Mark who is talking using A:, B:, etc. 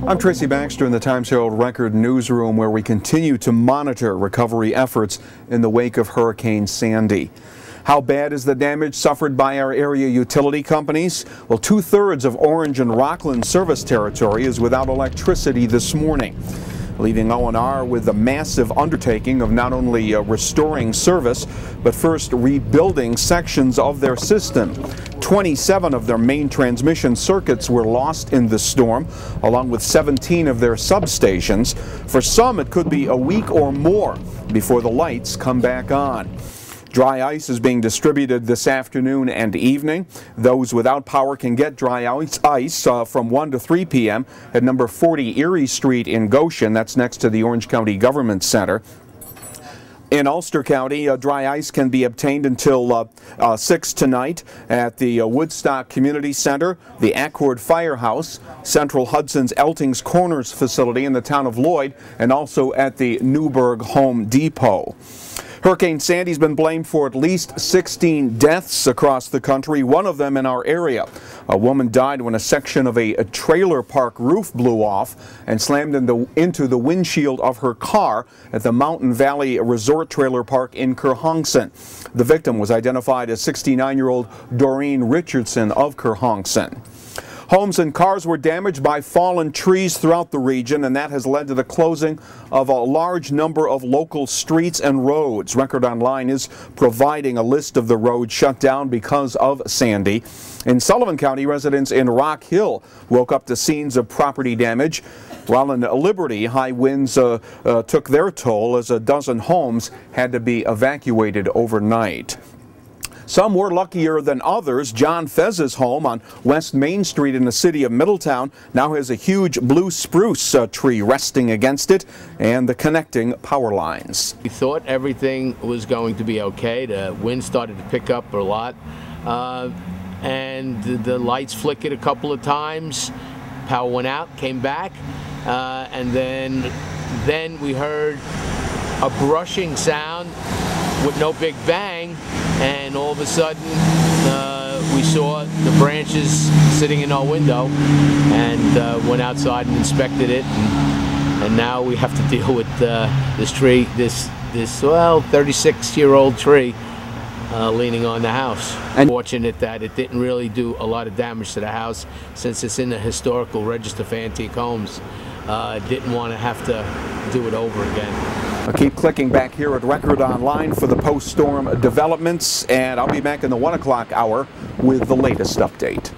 A: I'm Tracy Baxter in the Times-Herald Record newsroom, where we continue to monitor recovery efforts in the wake of Hurricane Sandy. How bad is the damage suffered by our area utility companies? Well, 2/3 of Orange and Rockland service territory is without electricity this morning, leaving O&R with the massive undertaking of not only restoring service, but first rebuilding sections of their system. 27 of their main transmission circuits were lost in the storm, along with 17 of their substations. For some, it could be a week or more before the lights come back on. Dry ice is being distributed this afternoon and evening. Those without power can get dry ice from 1 to 3 p.m. at number 40 Erie Street in Goshen. That's next to the Orange County Government Center. In Ulster County, dry ice can be obtained until 6 tonight at the Woodstock Community Center, the Accord Firehouse, Central Hudson's Eltings Corners facility in the town of Lloyd, and also at the Newburgh Home Depot. Hurricane Sandy's been blamed for at least 16 deaths across the country, one of them in our area. A woman died when a section of a trailer park roof blew off and slammed into the windshield of her car at the Mountain Valley Resort Trailer Park in Kerhonkson. The victim was identified as 69-year-old Doreen Richardson of Kerhonkson. Homes and cars were damaged by fallen trees throughout the region, and that has led to the closing of a large number of local streets and roads. Record Online is providing a list of the roads shut down because of Sandy. In Sullivan County, residents in Rock Hill woke up to scenes of property damage, while in Liberty, high winds took their toll as a dozen homes had to be evacuated overnight. Some were luckier than others. John Fez's home on West Main Street in the city of Middletown now has a huge blue spruce tree resting against it and the connecting power lines.
B: We thought everything was going to be okay. The wind started to pick up a lot, and the lights flickered a couple of times. Power went out, came back, and then we heard a brushing sound with no big bang, and all of a sudden we saw the branches sitting in our window, and went outside and inspected it, and now we have to deal with this tree, this 36-year-old tree leaning on the house. And fortunate that it didn't really do a lot of damage to the house, since it's in the historical register for antique homes. Didn't want to have to do it over again.
A: I'll keep clicking back here at Record Online for the post-storm developments, and I'll be back in the 1 o'clock hour with the latest update.